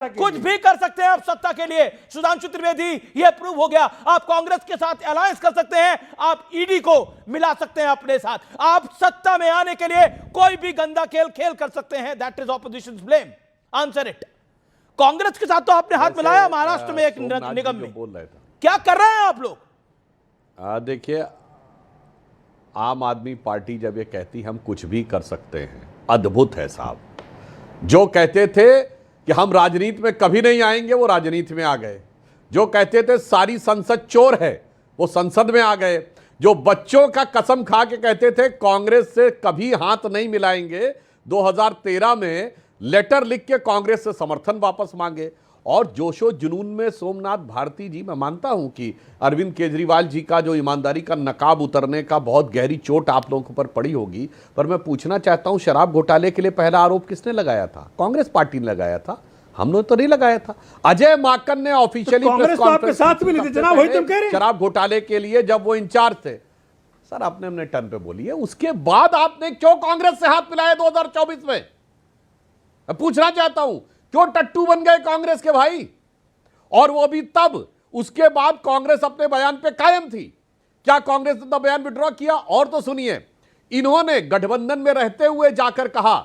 कुछ भी कर सकते हैं आप सत्ता के लिए। सुधांशु त्रिवेदी, ये प्रूव हो गया। आप कांग्रेस के साथ अलायंस कर सकते हैं, आप ईडी को मिला सकते हैं अपने साथ, आप सत्ता में आने के लिए कोई भी गंदा खेल खेल कर सकते हैं। That is opposition blame, answer it. Congress के साथ तो आपने हाथ मिलाया महाराष्ट्र में एक निगम में, बोल रहे थे क्या कर रहे हैं आप लोग? देखिए, आम आदमी पार्टी जब ये कहती हम कुछ भी कर सकते हैं, अद्भुत है साहब। जो कहते थे कि हम राजनीति में कभी नहीं आएंगे, वो राजनीति में आ गए। जो कहते थे सारी संसद चोर है, वो संसद में आ गए। जो बच्चों का कसम खा के कहते थे कांग्रेस से कभी हाथ नहीं मिलाएंगे, 2013 में लेटर लिख के कांग्रेस से समर्थन वापस मांगे। और जोशो जुनून में सोमनाथ भारती जी, मैं मानता हूं कि अरविंद केजरीवाल जी का जो ईमानदारी का नकाब उतरने का बहुत गहरी चोट आप लोगों पर पड़ी होगी, पर मैं पूछना चाहता हूं, शराब घोटाले के लिए पहला आरोप किसने लगाया था? कांग्रेस पार्टी ने लगाया था, हमने तो नहीं लगाया था। अजय माकन ने ऑफिशियली प्रेस कॉन्फ्रेंस साथ में जनाब, वही तुम कह रहे हैं, शराब घोटाले के लिए जब वो इंचार्ज थे। सर आपने अपने टर्न पे बोली है, उसके बाद आपने क्यों कांग्रेस से हाथ मिलाया 2024 में? मैं पूछना चाहता हूं, क्यों टट्टू बन गए कांग्रेस के भाई? और वो भी तब, उसके बाद कांग्रेस अपने बयान पे कायम थी। क्या कांग्रेस ने तो बयान विड्रॉ किया? और तो सुनिए, इन्होंने गठबंधन में रहते हुए जाकर कहा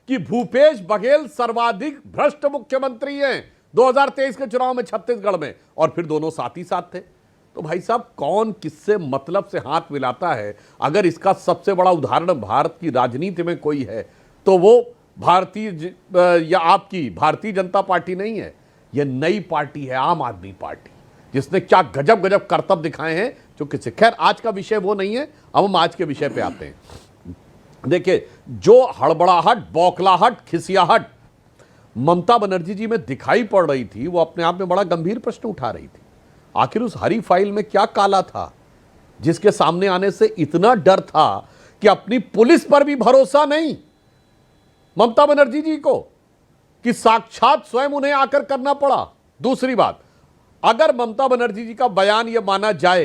कि भूपेश बघेल सर्वाधिक भ्रष्ट मुख्यमंत्री हैं 2023 के चुनाव में छत्तीसगढ़ में, और फिर दोनों साथ ही साथ थे। तो भाई साहब, कौन किससे मतलब से हाथ मिलाता है? अगर इसका सबसे बड़ा उदाहरण भारत की राजनीति में कोई है तो वो या आपकी भारतीय जनता पार्टी नहीं है, यह नई पार्टी है, आम आदमी पार्टी, जिसने क्या गजब गजब करतब दिखाए हैं जो किसी। खैर, आज का विषय वो नहीं है, अब हम आज के विषय पे आते हैं। देखिए, जो हड़बड़ाहट, बौखलाहट, खिसियाहट ममता बनर्जी जी में दिखाई पड़ रही थी, वो अपने आप में बड़ा गंभीर प्रश्न उठा रही थी। आखिर उस हरी फाइल में क्या काला था जिसके सामने आने से इतना डर था कि अपनी पुलिस पर भी भरोसा नहीं ममता बनर्जी जी को, कि साक्षात स्वयं उन्हें आकर करना पड़ा। दूसरी बात, अगर ममता बनर्जी जी का बयान यह माना जाए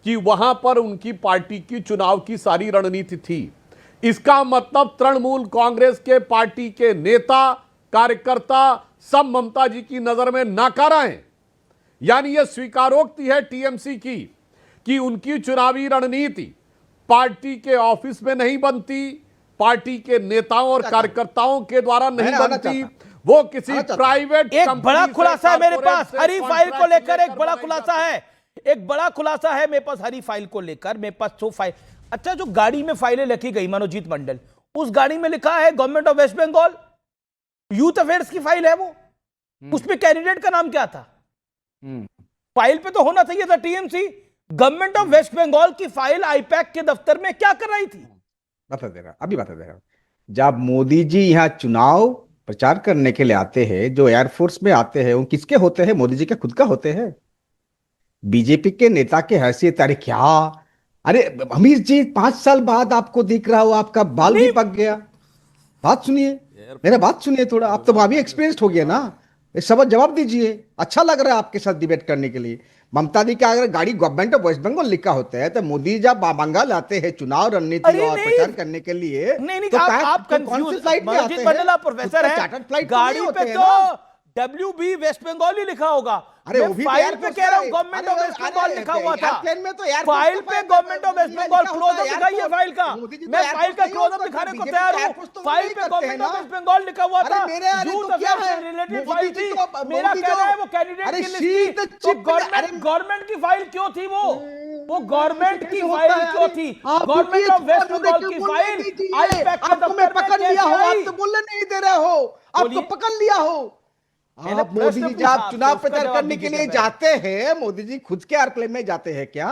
कि वहां पर उनकी पार्टी की चुनाव की सारी रणनीति थी, इसका मतलब तृणमूल कांग्रेस के पार्टी के नेता कार्यकर्ता सब ममता जी की नजर में नाकारा हैं। यानी यह स्वीकारोक्ति है टीएमसी की कि उनकी चुनावी रणनीति पार्टी के ऑफिस में नहीं बनती, पार्टी के नेताओं और कार्यकर्ताओं के द्वारा नहीं बनती, वो किसी प्राइवेट। एक बड़ा खुलासा है मेरे पास हरी फाइल को लेकर, एक बड़ा खुलासा है, एक बड़ा खुलासा है मेरे पास हरी फाइल को लेकर। मेरे पास 100 फाइल। अच्छा, जो गाड़ी में फाइलें लिखी गई मनोजीत मंडल, उस गाड़ी में लिखा है government of West Bengal, youth affairs की फाइल है वो। उसमें कैंडिडेट का नाम क्या था? फाइल पे तो होना चाहिए था TMC. Government of West Bengal की फाइल आईपैक के दफ्तर में क्या कर रही थी? बता दे रहा। जब मोदी जी यहाँ चुनाव प्रचार करने के लिए आते हैं, जो एयरफोर्स में आते हैं, वो किसके होते हैं? मोदी जी के खुद का होते हैं। बीजेपी के नेता के हैसियत, अरे क्या, अरे अमीर जी 5 साल बाद आपको दिख रहा हो, आपका बाल भी पक गया। बात सुनिए, मेरा बात सुनिए थोड़ा, आप तो अभी एक्सपीरियंस हो गया ना, सब जवाब दीजिए। अच्छा लग रहा है आपके साथ डिबेट करने के लिए। ममता दी का अगर गाड़ी गवर्नमेंट ऑफ वेस्ट बंगाल लिखा होता है, तो मोदी जब बंगाल आते हैं चुनाव रणनीति और प्रचार करने के लिए, नहीं, तो आप कंफ्यूज प्रोफेसर है। गाड़ी पे तो WB वेस्ट बंगाल ही लिखा होगा। अरे वो भी फाइल पे कह रहा हूं गवर्नमेंट ऑफ वेस्ट बंगाल लिखा हुआ था। फाइल पे government of West Bengal closeup दिखाइए फाइल का। मैं फाइल का क्लोजअप दिखाने को तैयार हूं। फाइल पे गवर्नमेंट ऑफ वेस्ट बंगाल लिखा हुआ था, यूथ अफेयर्स से रिलेटेड फाइल थी। मेरा कहना है वो कैंडिडेट की लिस्ट थी। गवर्नमेंट की फाइल क्यों थी? वो गवर्नमेंट की फाइल क्यों थी? गवर्नमेंट ऑफ वेस्ट बंगाल की फाइल आईपैक के दफ्तर में पकड़ लिया हो, आप तो बोलने नहीं दे रहे हो, आपको पकड़ लिया हो। आप मोदी जी जब चुनाव प्रचार करने के लिए जाते हैं, मोदी जी खुद के एयरप्लेन में जाते हैं क्या?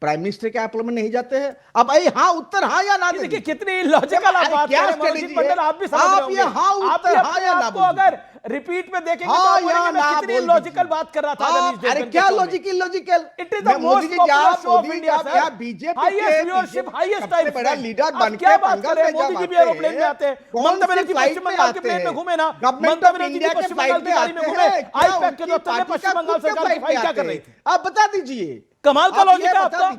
प्राइम मिनिस्टर के एयरप्लेन में नहीं जाते हैं? अब आई हाँ उत्तर हाँ या ना दे। देखिए कितनी लॉजिकल आप बात कर रहे हैं मनोजीत मंडल, आप भी समझ रहे होंगे। आप हाँ उत्तर हाँ या ना, आपको अगर रिपीट में देखेंगे तो आप बोलेंगे मैं कितनी लॉजिकल बात कर रहा था। अरे क्या logical? It is the most popular show off India sir. BJP highest viewership, highest time बड़ा लीडर बन के बंगाल में मोदी जी भी एरोप्लेन में आते हैं। ममता बनर्जी पश्चिम बंगाल के प्लेन में घूमे ना, ममता बनर्जी जी पश्चिम बंगाल की गाड़ी में घूमे, आईपैक के दफ्तर में पश्चिम बंगाल सरकार की फाइल क्या कर रही थी? आप बता दीजिए, कमाल का लॉजिक है आपका।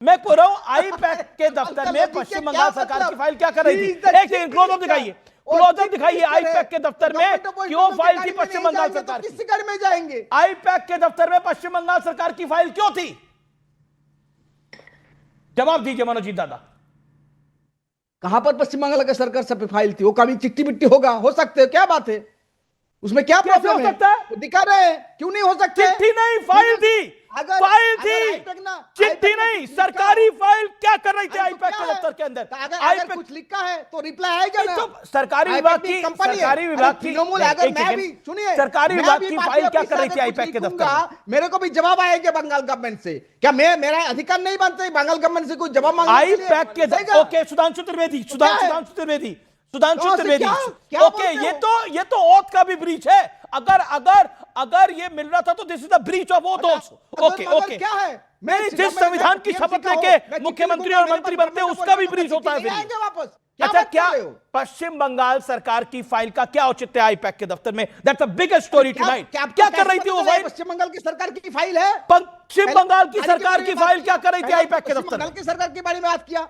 मैं कह रहा हूं आईपैक के दफ्तर में पश्चिम बंगाल सरकार की फाइल क्या कर रही थी? एक सेकंड, क्लोजअप दिखाइए, क्लोजअप दिखाइए। आईपैक के दफ्तर में क्यों फाइल थी पश्चिम बंगाल सरकार की? किस गाड़ी में जाएंगे? आईपैक के दफ्तर में पश्चिम बंगाल सरकार की फाइल क्यों थी? जवाब दीजिए मनोजीत दादा। कहां पर पश्चिम बंगाल की सरकार सब फाइल थी? वो कभी चिट्ठी मिट्टी होगा, हो सकते है, क्या बात है उसमें? क्या कैसे प्रॉब्लम हो सकता है? वो दिखा रहे हैं, क्यों नहीं हो सकते? चिट्ठी नहीं, फाइल थी। फाइल थी, चिट्ठी नहीं, सरकारी फाइल। क्या कर रही थी आईपैक के दफ्तर के अंदर? अगर कुछ लिखा है तो रिप्लाई आएगा ना। तो सरकारी विभाग की, सरकारी विभाग की, अगर मैं भी, सुनिए, सरकारी विभाग की फाइल क्या कर रही थी आईपैक के दफ्तर में? मेरे को भी जवाब आएगा बंगाल गवर्नमेंट से। क्या मेरा अधिकार नहीं बनता बंगाल गवर्नमेंट से कुछ जवाब मांगने के लिए? आईपैक के, ओके, सुधांशु त्रिवेदी, सुधांशु त्रिवेदी, सुधांशु त्रिवेदी, ओके, ये तो ओथ का भी ब्रीच है। अगर ये मिल रहा था तो this is the breach of oath also. Okay okay, क्या है? मेरी जिस संविधान की शपथ लेके मुख्यमंत्री और मंत्री बनते हैं उसका भी ब्रीच होता है फिर। वापस अच्छा, क्या पश्चिम बंगाल सरकार की फाइल का क्या औचित्य है आईपैक के दफ्तर में? That's the biggest story tonight. क्या कर रही थी वो फाइल? पश्चिम बंगाल की सरकार की फाइल है। पश्चिम बंगाल की सरकार की फाइल क्या कर रही थी आईपैक के दफ्तर में? बंगाल की सरकार के बारे में बात किया।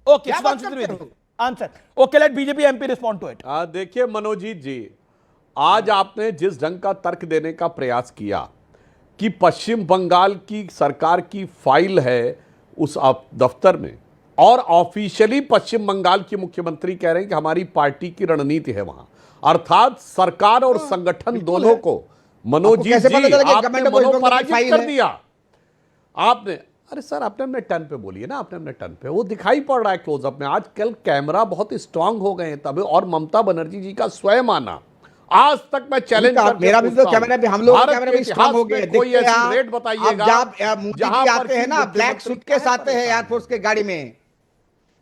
Okay, Sudhanshu Trivedi, answer. Okay, let BJP MP respond to इट। देखिए मनोजीत जी, आज आपने जिस ढंग का तर्क देने का प्रयास किया कि पश्चिम बंगाल की सरकार की फाइल है उस दफ्तर में, और ऑफिशियली पश्चिम बंगाल की मुख्यमंत्री कह रहे हैं कि हमारी पार्टी की रणनीति है वहां, अर्थात सरकार और संगठन दोनों को, मनोजीत जी आपने मनोपराजित कर दिया। आपने, अरे सर, आपने अपने टर्न पे बोलिए ना, आपने अपने टर्न पे, वो दिखाई पड़ रहा है क्लोजअप में। आजकल कैमरा बहुत स्ट्रांग हो गए हैं तब, और ममता बनर्जी जी का स्वयं आना, आज तक मैं चैलेंज मेरा भी तो कैमरा पे, हम लोग कैमरा पे स्ट्रांग हो गए। कोई ऐसी रेट बताइएगा जहां आते हैं ना, ब्लैक सूटकेस आते हैं एयरफोर्स के गाड़ी में।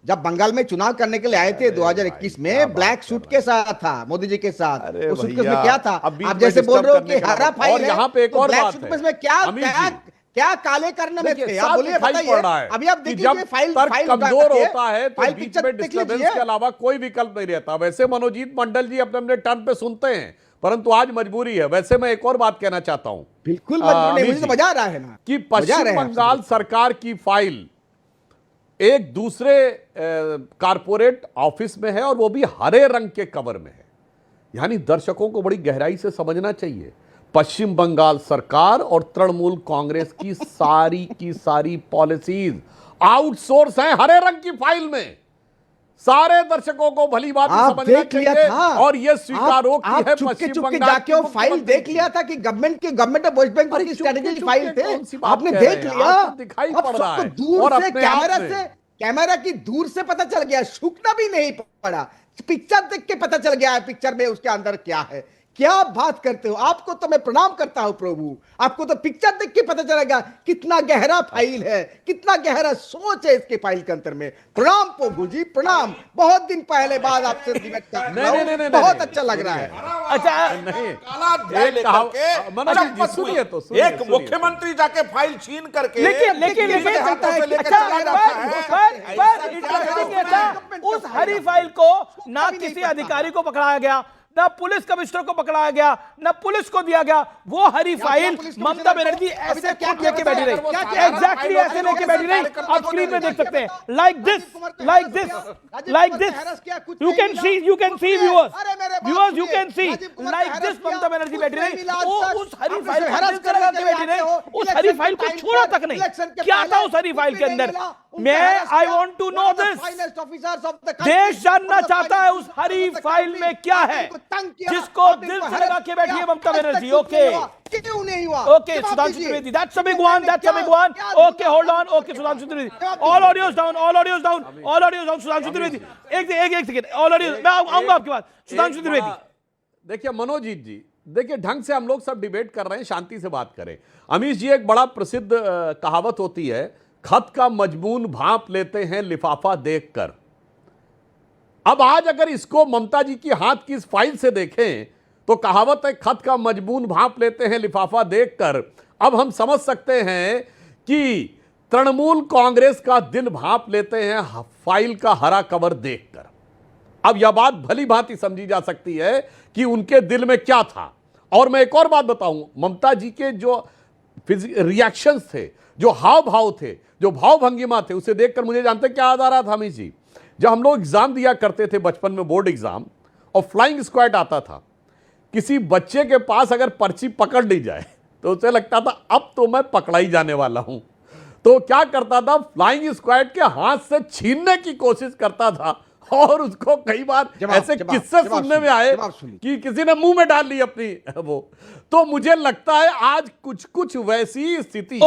जब बंगाल में चुनाव करने के लिए आए थे 2021 में, ब्लैक सूटकेस आया था मोदी जी के साथ। उस सूटकेस में क्या था? आप जैसे बोल रहे हो कि हरा फाइल है, यहाँ पे एक और बात सूटकेस में क्या काले करने में थे? आप बोलिए, बताइए। अभी आप देखिए, फाइल कमजोर होता है तो बीच में डिस्टर्बेंस के अलावा कोई विकल्प नहीं रहता। वैसे मनोजीत मंडल जी अपने अपने टर्न पे सुनते हैं, परंतु आज मजबूरी है। वैसे मैं एक और बात कहना चाहता हूं, बिल्कुल मजबूरी, मुझे तो मजा आ रहा है ना, कि पश्चिम बंगाल सरकार की फाइल एक दूसरे कारपोरेट ऑफिस में है और वो भी हरे रंग के कवर में है। यानी दर्शकों को बड़ी गहराई से समझना चाहिए, पश्चिम बंगाल सरकार और तृणमूल कांग्रेस की सारी पॉलिसीज आउटसोर्स हैं हरे रंग की फाइल में। सारे दर्शकों को भली बात समझना चाहिए और ये स्वीकारो कि है पश्चिम बंगाल जाके वो फाइल देख लिया था कि गवर्नमेंट ऑफ वेस्ट बंगाल की स्ट्रेटेजी की फाइल थे, आपने देख लिया, दिखाई पड़ रहा है दूर से, कैमरा की दूर से पता चल गया, सूखना भी नहीं पड़ा, पिक्चर देख के पता चल गया है पिक्चर में उसके अंदर क्या है। क्या बात करते हो? आपको तो मैं प्रणाम करता हूं प्रभु, आपको तो पिक्चर देख के पता चलेगा कितना गहरा फाइल है, कितना गहरा सोच है इसके फाइल के अंदर में। प्रणाम प्रभु जी, प्रणाम। बहुत दिन पहले बाद आपसे डिबेट कर रहा हूं, बहुत अच्छा लग रहा है। अच्छा, एक मुख्यमंत्री जाके फाइल छीन करके, लेकिन उस हरी फाइल को ना किसी अधिकारी को पकड़ाया गया, ना पुलिस कमिश्नर को पकड़ाया गया, ना पुलिस को दिया गया। वो हरी फाइल ममता बनर्जी ऐसे खुद लेके बैठी रही, एग्जैक्टली ऐसे लेके बैठी रही। आप स्क्रीन में देख सकते हैं, like this, you can see viewers, you can see like this. Mamata Banerjee बैठी रही, वो उस हरी फाइल के बैठी रही, उस हरी फाइल को छोड़ा तक नहीं। क्या था उस हरी फाइल के अंदर? I want to know this. देश जानना चाहता है उस हरी फाइल में क्या है, जिसको दिल से लगा के बैठी है Mamata Banerjee. Okay okay, Sudhanshu Trivedi, that's a big one, okay, hold on, okay, Sudhanshu Trivedi, all audios down, Sudhanshu Trivedi, एक सेकंड, ऑल ऑडियोज, मैं आऊंगा आपके पास, सुधांशु त्रिवेदी। देखिए मनोजीत जी, देखिए ढंग से हम लोग सब डिबेट कर रहे हैं, शांति से बात करें। अमीश जी, एक बड़ा प्रसिद्ध कहावत होती है, खत का मजमून भांप लेते हैं लिफाफा देखकर। अब आज अगर इसको ममता जी की हाथ की इस फाइल से देखें तो कहावत है, खत का मजमून भांप लेते हैं लिफाफा देखकर। अब हम समझ सकते हैं कि तृणमूल कांग्रेस का दिल भांप लेते हैं फाइल का हरा कवर देखकर। अब यह बात भली भांति समझी जा सकती है कि उनके दिल में क्या था। और मैं एक और बात बताऊं, ममता जी के जो रिएक्शंस थे, जो हाव भाव थे, जो भाव भंगिमा थे, उसे देखकर मुझे जानते क्या याद आ रहा था हमीश जी? जब हम लोग एग्जाम दिया करते थे बचपन में, बोर्ड एग्जाम, और फ्लाइंग स्क्वाड आता था, किसी बच्चे के पास अगर पर्ची पकड़ ली जाए तो उसे लगता था अब तो मैं पकड़ा ही जाने वाला हूं, तो क्या करता था, फ्लाइंग स्क्वाड के हाथ से छीनने की कोशिश करता था, और उसको कई बार ऐसे किस्से सुनने में आए कि किसी ने मुंह में डाल ली अपनी वो। तो मुझे लगता है आज कुछ कुछ वैसी स्थिति